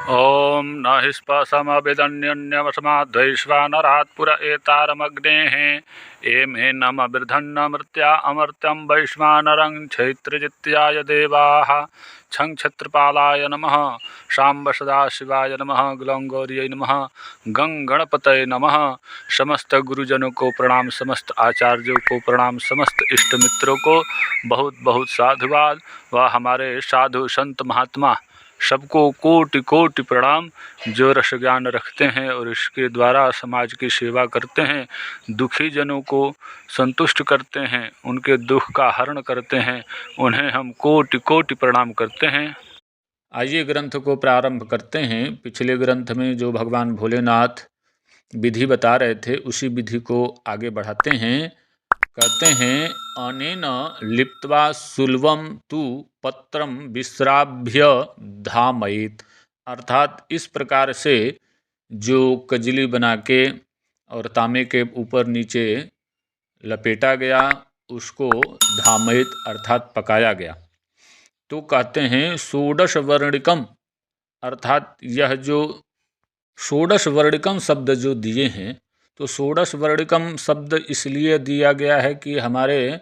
ॐ न हि स्पशमभिदन्यन्यवसमाद्वैश्वानरात् पुर एतारमग्नेः एमेनमभिर्धन्नमृत्या अमर्त्यं वैश्वानरं क्षैत्रजित्याय देवाः छं क्षत्रपालाय नमः शाम्ब सदाशिवाय नमः ग्लौंगौर्यै नमः गं गणपतये नमः। समस्त गुरुजनों को प्रणाम, समस्त आचार्यों को प्रणाम, समस्त इष्ट मित्रों को बहुत बहुत साधुवाद व हमारे साधु संत महात्मा सबको कोटि कोटि प्रणाम जो रस ज्ञान रखते हैं और इसके द्वारा समाज की सेवा करते हैं, दुखी जनों को संतुष्ट करते हैं, उनके दुख का हरण करते हैं, उन्हें हम कोटि कोटि प्रणाम करते हैं। आइए ग्रंथ को प्रारंभ करते हैं। पिछले ग्रंथ में जो भगवान भोलेनाथ विधि बता रहे थे उसी विधि को आगे बढ़ाते हैं। कहते हैं अनेन लिप्त्वा सुलभम तु पत्रम विश्राभ्य धामयित, अर्थात इस प्रकार से जो कजली बना के और तांबे के ऊपर नीचे लपेटा गया उसको धामयित अर्थात पकाया गया। तो कहते हैं षोडश वर्णिकम, अर्थात यह जो षोडश वर्णिकम शब्द जो दिए हैं, तो षोडश वर्णिकम शब्द इसलिए दिया गया है कि हमारे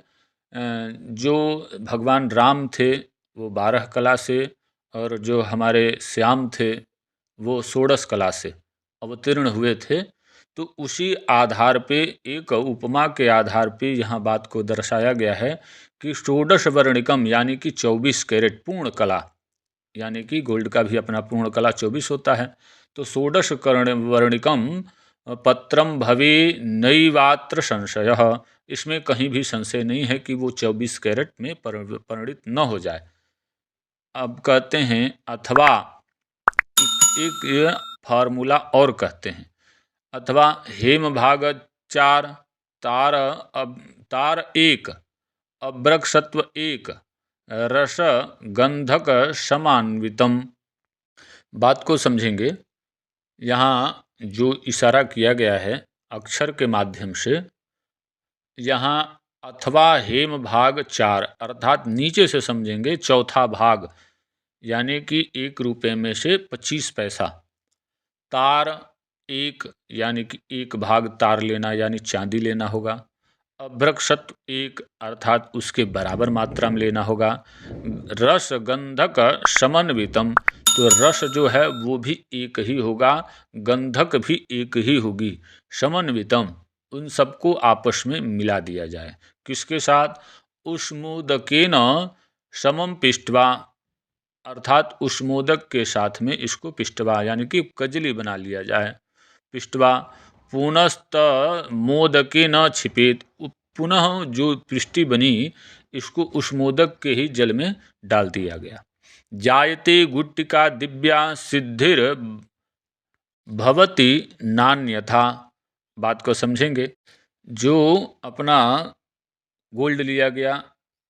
जो भगवान राम थे वो 12 कला से और जो हमारे श्याम थे वो षोडश कला से अवतीर्ण हुए थे। तो उसी आधार पे एक उपमा के आधार पे यहाँ बात को दर्शाया गया है कि षोडश वर्णिकम यानी कि 24 कैरेट पूर्ण कला, यानी कि गोल्ड का भी अपना पूर्ण कला 24 होता है। तो षोडश वर्णिकम पत्रम भवे नैवात्र संशय, इसमें कहीं भी संशय नहीं है कि वो 24 कैरेट में परिणित न हो जाए। अब कहते हैं अथवा एक ये फार्मूला और कहते हैं, अथवा हेम भाग 4 तार तार 1 अब्रक्षत्व 1 रस गंधक समान्वितम। बात को समझेंगे। यहाँ जो इशारा किया गया है अक्षर के माध्यम से, यहाँ अथवा हेम भाग 4 अर्थात नीचे से समझेंगे चौथा भाग यानी कि 1 रुपये में से 25 पैसा, तार 1 यानी कि 1 भाग तार लेना यानी चांदी लेना होगा, अभ्रक्षत्व 1 अर्थात उसके बराबर मात्रा में लेना होगा, रस गंधक समन्वितम, तो रस जो है वो भी एक ही होगा, गंधक भी एक ही होगी, समन्वितम उन सबको आपस में मिला दिया जाए। किसके साथ? उष्मोदकेन समम पिष्टवा, अर्थात उष्मोदक के साथ में इसको पिष्टवा यानी कि कजली बना लिया जाए। पिष्टवा पुनस्त मोदके न छिपेत, पुनः जो पृष्टि बनी इसको उष्मोदक के ही जल में डाल दिया गया। जायते गुट्टिका दिव्या सिद्धिर भवति नान्यथा, बात को समझेंगे। जो अपना गोल्ड लिया गया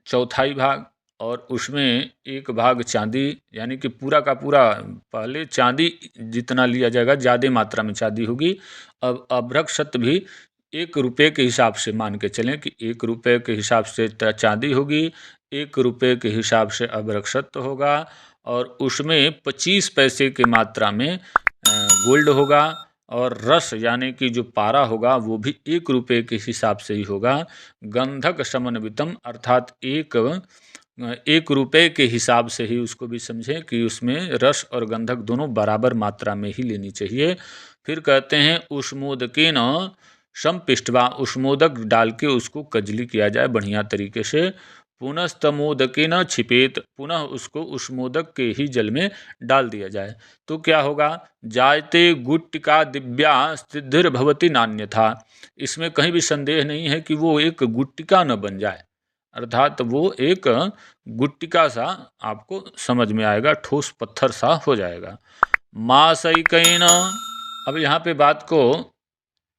चौथाई भाग और उसमें 1 भाग चांदी यानी कि पूरा का पूरा, पहले चांदी जितना लिया जाएगा ज़्यादा मात्रा में चांदी होगी। अब अभ्रक्षत भी 1 रुपये के हिसाब से मान के चलें कि 1 रुपये के हिसाब से चांदी होगी, 1 रुपये के हिसाब से अभ्रक्षत होगा और उसमें 25 पैसे की मात्रा में गोल्ड होगा और रस यानी कि जो पारा होगा वो भी 1 रुपये के हिसाब से ही होगा। गंधक समन्वितम अर्थात 1 रुपये के हिसाब से ही उसको भी समझें कि उसमें रस और गंधक दोनों बराबर मात्रा में ही लेनी चाहिए। फिर कहते हैं उष्मोदकेन समपिष्टवा, उष्मोदक डाल के उसको कजली किया जाए बढ़िया तरीके से। पुनस्तमोदकेन छिपेत, पुनः उसको उष्मोदक के ही जल में डाल दिया जाए। तो क्या होगा? जायते गुट्टिका दिव्या सिद्धिर भवति नान्यथा, इसमें कहीं भी संदेह नहीं है कि वो एक गुट्टिका न बन जाए, अर्थात वो एक गुट्टिका सा आपको समझ में आएगा, ठोस पत्थर सा हो जाएगा। मासैकेन, अब यहाँ पे बात को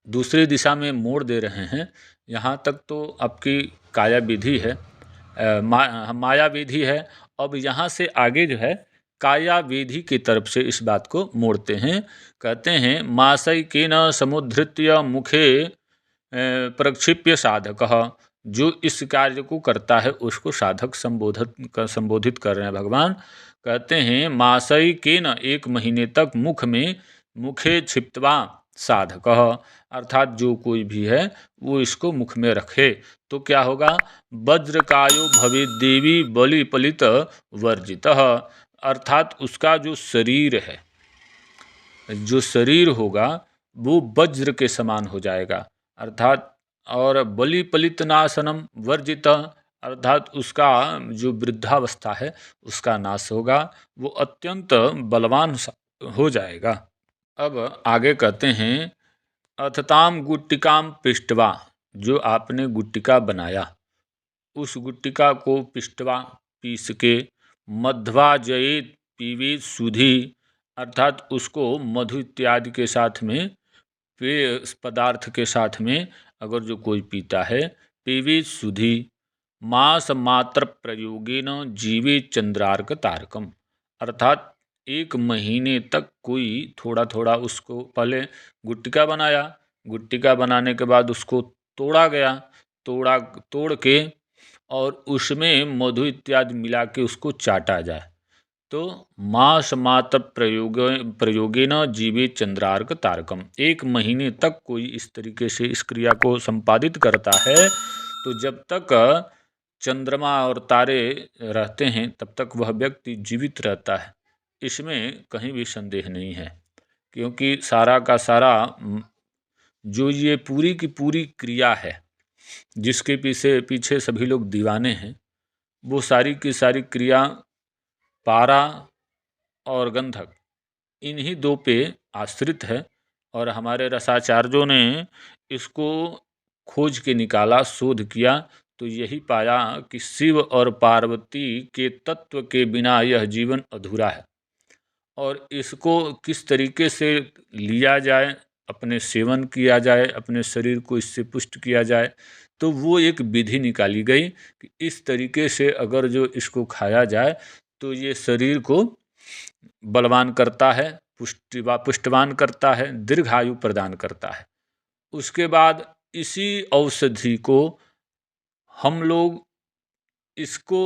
दूसरी दिशा में मोड़ दे रहे हैं। यहाँ तक तो आपकी काया विधि है, माया विधि है। अब यहाँ से आगे जो है काया विधि की तरफ से इस बात को मोड़ते हैं। कहते हैं मासैकेन समुद्धृत्य मुखे प्रक्षिप्य साधकः, जो इस कार्य को करता है उसको साधक संबोधित कर रहे हैं भगवान। कहते हैं मासई के न, 1 महीने तक मुखे छिप्त्वा साधक, अर्थात जो कोई भी है वो इसको मुख में रखे तो क्या होगा, वज्रकायो भवे देवी बलि पलित वर्जित, अर्थात उसका जो शरीर है, जो शरीर होगा वो वज्र के समान हो जाएगा, अर्थात और बलि पलित नाशनम वर्जित, अर्थात उसका जो वृद्धावस्था है उसका नाश होगा, वो अत्यंत बलवान हो जाएगा। अब आगे कहते हैं अथताम गुट्टिकाम पृष्ठवा, जो आपने गुट्टिका बनाया उस गुट्टिका को पृष्ठवा पीस के, मध्वा जयेत पीवेत सुधी, अर्थात उसको मधु इत्यादि के साथ में, पेय पदार्थ के साथ में अगर जो कोई पीता है, पीवेत सुधी, मास मात्र प्रयोगेन जीवे चंद्रार्क तारकम, अर्थात 1 महीने तक कोई थोड़ा थोड़ा उसको, पहले गुट्टिका बनाया, गुट्टिका बनाने के बाद उसको तोड़ा गया, तोड़ के और उसमें मधु इत्यादि मिला के उसको चाटा जाए, तो मास मात्र प्रयोगेन जीवे चंद्रार्क तारकम, 1 महीने तक कोई इस तरीके से इस क्रिया को संपादित करता है तो जब तक चंद्रमा और तारे रहते हैं तब तक वह व्यक्ति जीवित रहता है, इसमें कहीं भी संदेह नहीं है, क्योंकि सारा का सारा जो ये पूरी की पूरी क्रिया है जिसके पीछे सभी लोग दीवाने हैं, वो सारी की सारी क्रिया पारा और गंधक इन्हीं 2 पे आश्रित है, और हमारे रसाचार्यों ने इसको खोज के निकाला, शोध किया, तो यही पाया कि शिव और पार्वती के तत्व के बिना यह जीवन अधूरा है, और इसको किस तरीके से लिया जाए, अपने सेवन किया जाए, अपने शरीर को इससे पुष्ट किया जाए, तो वो एक विधि निकाली गई कि इस तरीके से अगर जो इसको खाया जाए तो ये शरीर को बलवान करता है, पुष्टवान करता है, दीर्घायु प्रदान करता है। उसके बाद इसी औषधि को हम लोग इसको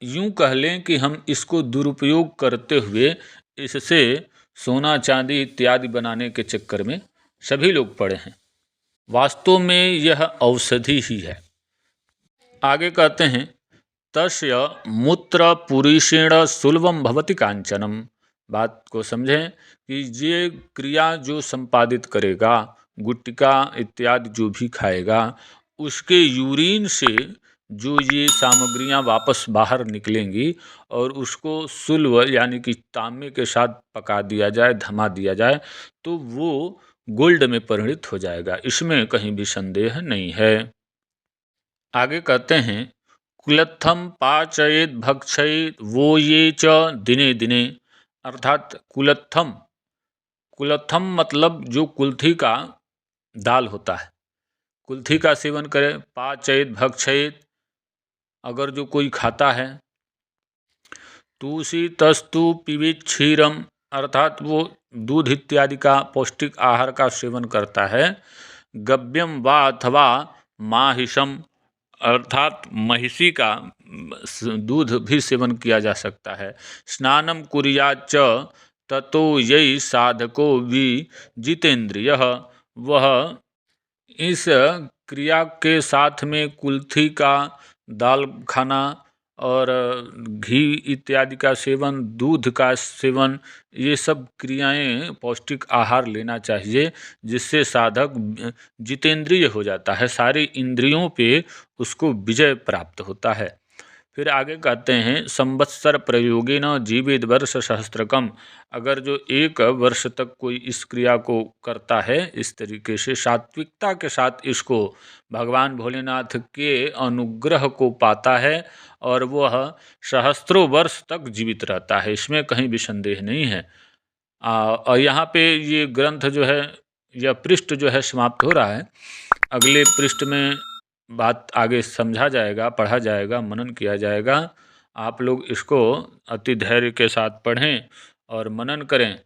यूं कह लें कि हम इसको दुरुपयोग करते हुए इससे सोना चांदी इत्यादि बनाने के चक्कर में सभी लोग पड़े हैं, वास्तव में यह औषधि ही है। आगे कहते हैं तस्य मूत्र पुरुषेण सुलभम भवति कांचनम, बात को समझें कि ये क्रिया जो संपादित करेगा, गुट्टिका इत्यादि जो भी खाएगा, उसके यूरिन से जो ये सामग्रियां वापस बाहर निकलेंगी और उसको सुलभ यानी कि तांबे के साथ पका दिया जाए, धमा दिया जाए, तो वो गोल्ड में परिणित हो जाएगा, इसमें कहीं भी संदेह नहीं है। आगे कहते हैं कुलत्थम पाचयेत भक्षयेत वो ये च दिने दिने, अर्थात कुलत्थम मतलब जो कुल्थी का दाल होता है, कुल्थी का सेवन करे, पाचयेत भक्षयेत अगर जो कोई खाता है, तुलसी तस्तु पिबेत क्षीरम, अर्थात वो दूध इत्यादि का पौष्टिक आहार का सेवन करता है, गव्यम वा अथवा माहिषम, अर्थात महिषी का दूध भी सेवन किया जा सकता है, स्नानम कुर्याच ततो यही साधको भी जितेंद्रिय, वह इस क्रिया के साथ में कुल्थी का दाल खाना और घी इत्यादि का सेवन, दूध का सेवन, ये सब क्रियाएं पौष्टिक आहार लेना चाहिए, जिससे साधक जितेंद्रिय हो जाता है, सारी इंद्रियों पे उसको विजय प्राप्त होता है। फिर आगे कहते हैं संवत्सर प्रयोगेन जीवेद वर्ष सहस्त्रकम, अगर जो 1 वर्ष तक कोई इस क्रिया को करता है, इस तरीके से सात्विकता के साथ इसको भगवान भोलेनाथ के अनुग्रह को पाता है और वह सहस्त्रों वर्ष तक जीवित रहता है, इसमें कहीं भी संदेह नहीं है। और यहाँ पे ये ग्रंथ जो है, यह पृष्ठ जो है समाप्त हो रहा है, अगले पृष्ठ में बात आगे समझा जाएगा, पढ़ा जाएगा, मनन किया जाएगा। आप लोग इसको अति धैर्य के साथ पढ़ें और मनन करें।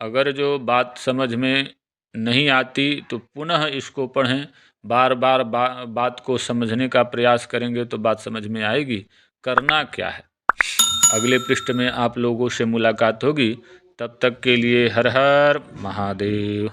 अगर जो बात समझ में नहीं आती तो पुनः इसको पढ़ें, बार बार बात को समझने का प्रयास करेंगे तो बात समझ में आएगी। करना क्या है, अगले पृष्ठ में आप लोगों से मुलाकात होगी। तब तक के लिए हर हर महादेव।